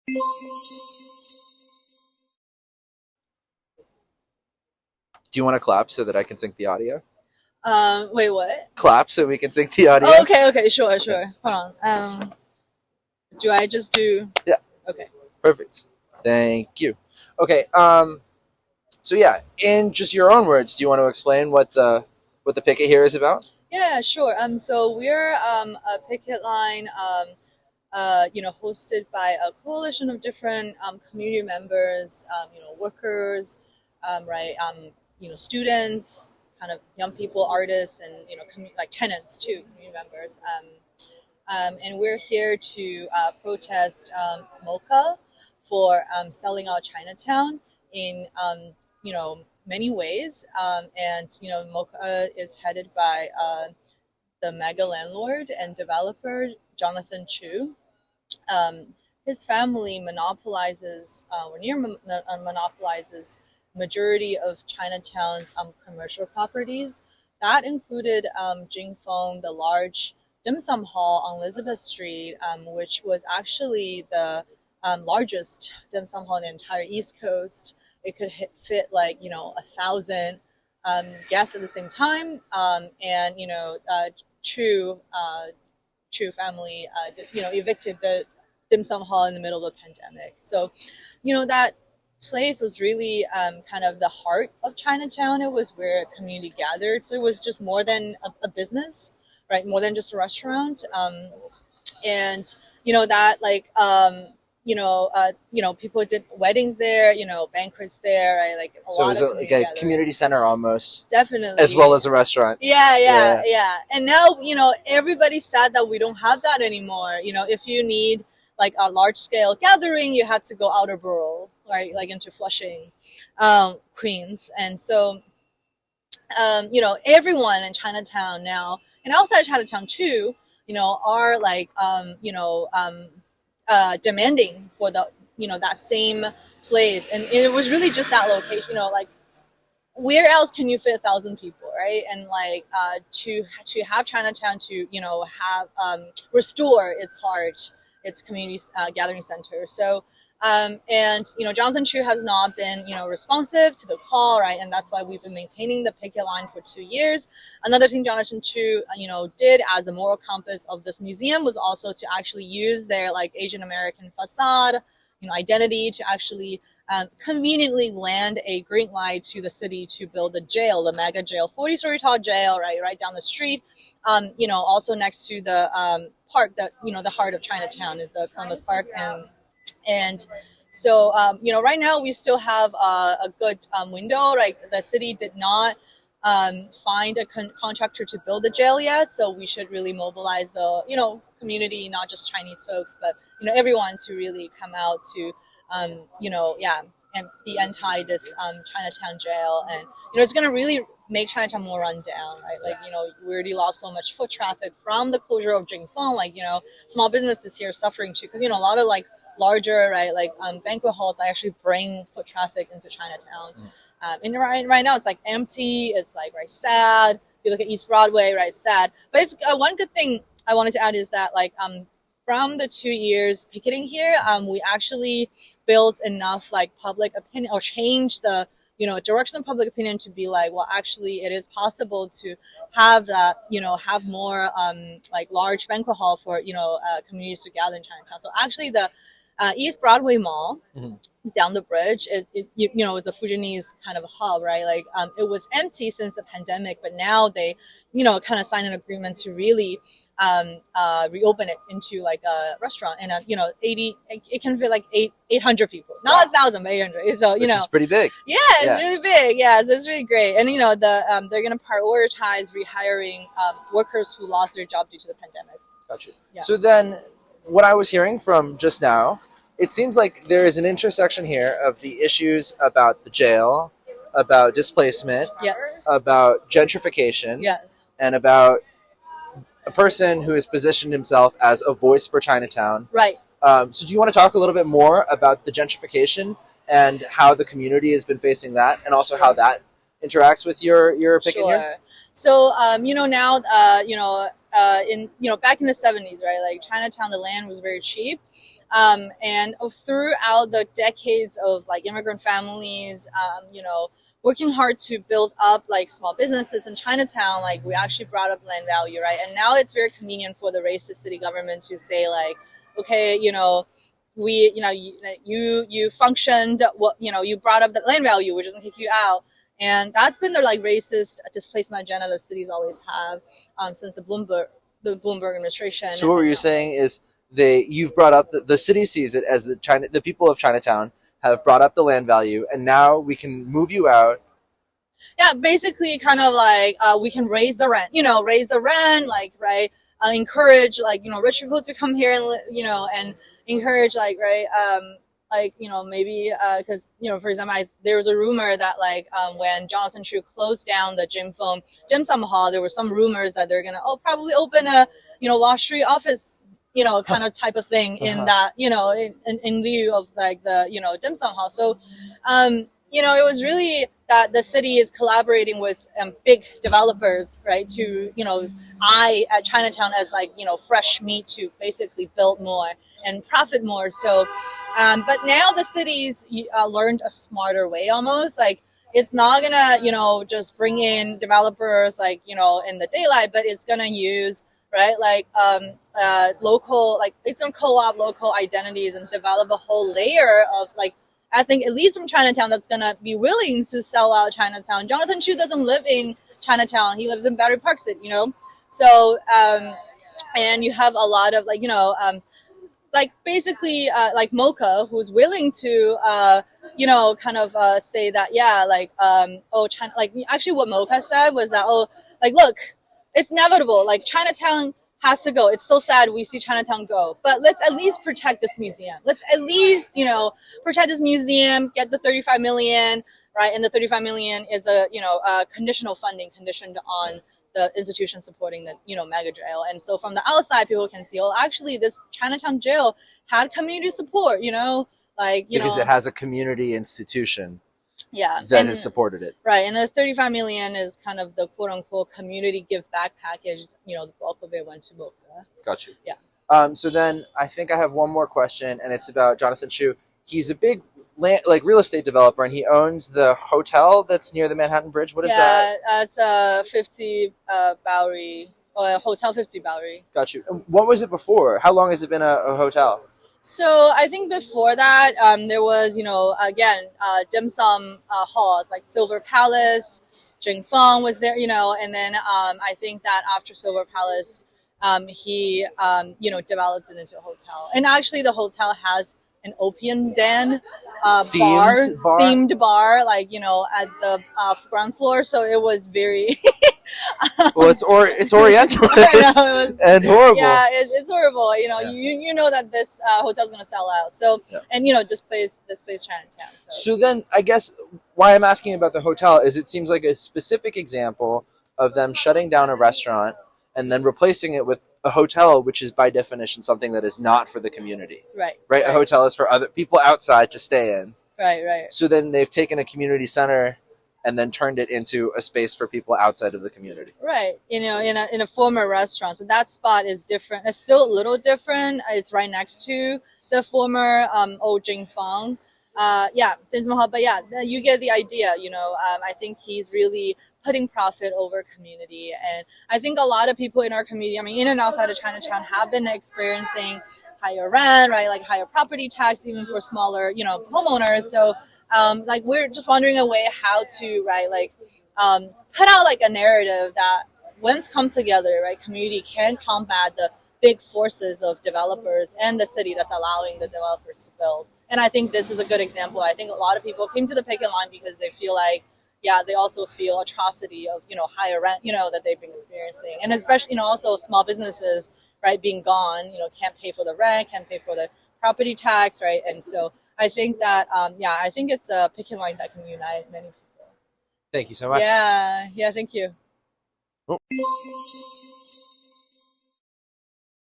Do you want to clap so that I can sync the audio? Wait, what? Clap so we can sync the audio? Oh, okay, sure. Hold on. Do I just do... Yeah. Okay. Perfect. Thank you. Okay, so yeah, in just your own words, do you want to explain what the picket here is about? Yeah, sure. So we're a picket line, hosted by a coalition of different community members, workers, right, students, kind of young people, artists, and like tenants too, community members. And we're here to protest MoCA for selling out Chinatown in many ways. And MoCA is headed by the mega landlord and developer Jonathan Chu. His family monopolizes majority of Chinatown's commercial properties. That included Jingfeng, the large dim sum hall on Elizabeth Street, which was actually the largest dim sum hall in the entire East Coast. It could fit 1,000 guests at the same time. And Chu family evicted the dim sum hall in the middle of the pandemic. So that place was really kind of the heart of Chinatown. It was where a community gathered. So it was just more than a business, right? More than just a restaurant. And people did weddings there, banquets there, right? Like so it was like a community center almost. Definitely. As well as a restaurant. Yeah. And now, everybody's sad that we don't have that anymore. If you need like a large scale gathering, you have to go outer borough, right? Like into Flushing, Queens. And so, everyone in Chinatown now, and outside Chinatown too, are like, demanding for the, that same place. And it was really just that location, like, where else can you fit 1,000 people, right? And like, to have Chinatown to, have, restore its heart, its community gathering center. So, Jonathan Chu has not been, responsive to the call, right? And that's why we've been maintaining the picket line for 2 years. Another thing Jonathan Chu, did as the moral compass of this museum was also to actually use their like Asian American facade, identity to actually conveniently land a green light to the city to build the jail, the mega jail, 40-story tall jail, right down the street. Also next to the park that, the heart of Chinatown is the Columbus Park. And so, right now we still have a good window, right? The city did not find a contractor to build the jail yet. So we should really mobilize the, community, not just Chinese folks, but, everyone to really come out to, and be anti this Chinatown jail. And, it's going to really make Chinatown more run down, right? Like, we already lost so much foot traffic from the closure of Jingfeng. Like, small businesses here suffering too, because, a lot of like larger, right, like banquet halls actually bring foot traffic into Chinatown. And right now it's like empty. It's like very sad. If you look at East Broadway, right, sad. But it's one good thing I wanted to add is that like from the 2 years picketing here, we actually built enough like public opinion or changed the direction of public opinion to be like, well, actually it is possible to have that, have more like large banquet hall for communities to gather in Chinatown. So actually the East Broadway Mall down the bridge, it's a Fujianese kind of a hub, right? Like it was empty since the pandemic, but now they, kind of signed an agreement to really reopen it into like a restaurant. And, it can fit like 800 people, not 1,000, but 800. So, Which is pretty big. Yeah, it's really big. Yeah, so it's really great. And, they're going to prioritize rehiring workers who lost their job due to the pandemic. Gotcha. Yeah. So then what I was hearing from just now, it seems like there is an intersection here of the issues about the jail, about displacement, yes, about gentrification, yes, and about a person who has positioned himself as a voice for Chinatown. Right. So do you want to talk a little bit more about the gentrification and how the community has been facing that, and also how that interacts with your picket here? So, now, back in the 70s, right? Like Chinatown, the land was very cheap. And throughout the decades of like immigrant families, working hard to build up like small businesses in Chinatown, like we actually brought up land value, right? And now it's very convenient for the racist city government to say like, okay, you functioned, you brought up the land value, we're just gonna kick you out. And that's been the like racist displacement agenda that cities always have since the Bloomberg administration. So what were you saying is you've brought up the city sees it as the people of Chinatown have brought up the land value, and now we can move you out. Yeah, basically kind of like we can raise the rent, like, right, encourage like, rich people to come here and, and encourage like, right, maybe because, for example, there was a rumor that like when Jonathan Chu closed down the Dim Sum Hall, there were some rumors that they're going to probably open a, Wall Street office, kind of type of thing in that, in lieu of like the, Dim Sum Hall. So, it was really that the city is collaborating with big developers, right, to, eye at Chinatown as like, fresh meat to basically build more and profit more. So, but now the city's learned a smarter way almost. Like, it's not gonna, just bring in developers like, in the daylight, but it's gonna use, right, like local, like it's gonna co-op local identities and develop a whole layer of like, I think at least from Chinatown that's gonna be willing to sell out Chinatown. Jonathan Chu doesn't live in Chinatown; he lives in Battery Park City, So, and you have a lot of like, like basically like Mocha, who's willing to, kind of say that, yeah, like, China, like actually what Mocha said was that, like, look, it's inevitable. Like Chinatown has to go. It's so sad we see Chinatown go, but let's at least protect this museum. Let's at least, protect this museum, get the 35 million, right? And the 35 million is a, conditional funding conditioned on the institution supporting the, mega jail. And so from the outside, people can see, actually this Chinatown jail had community support, like, because it has a community institution. Yeah. That has supported it. Right. And the 35 million is kind of the quote unquote community give back package. The bulk of it went to Boca. Got you. Yeah. So then I think I have one more question, and it's about Jonathan Chu. He's a big real estate developer, and he owns the hotel that's near the Manhattan Bridge. What is that? Yeah, it's 50 Bowery, or Hotel 50 Bowery. Got you. And what was it before? How long has it been a hotel? So I think before that, there was, dim sum halls like Silver Palace, Jing Feng was there, and then I think that after Silver Palace, he, developed it into a hotel. And actually the hotel has an opium den themed bar, like, at the ground floor. So it was very... Well, it's Orientalist and horrible. Yeah, it's horrible. You know that this hotel's going to sell out. So, yeah. And displays Chinatown. So then, I guess why I'm asking about the hotel is it seems like a specific example of them shutting down a restaurant and then replacing it with a hotel, which is by definition something that is not for the community. Right. A hotel is for other people outside to stay in. Right. So then they've taken a community center and then turned it into a space for people outside of the community. Right. In a former restaurant. So that spot is different. It's still a little different. It's right next to the former old Jing Feng. But yeah, you get the idea. I think he's really putting profit over community. And I think a lot of people in our community, in and outside of Chinatown, have been experiencing higher rent, right? Like higher property tax, even for smaller, homeowners. So we're just wondering a way how to, right, put out like a narrative that once come together, right, community can combat the big forces of developers and the city that's allowing the developers to build. And I think this is a good example. I think a lot of people came to the picket line because they feel like, yeah, they also feel atrocity of, higher rent, that they've been experiencing. And especially, also small businesses, right, being gone, can't pay for the rent, can't pay for the property tax, right? And so I think that, I think it's a picket line that can unite many people. Thank you so much. Yeah, thank you. Oh.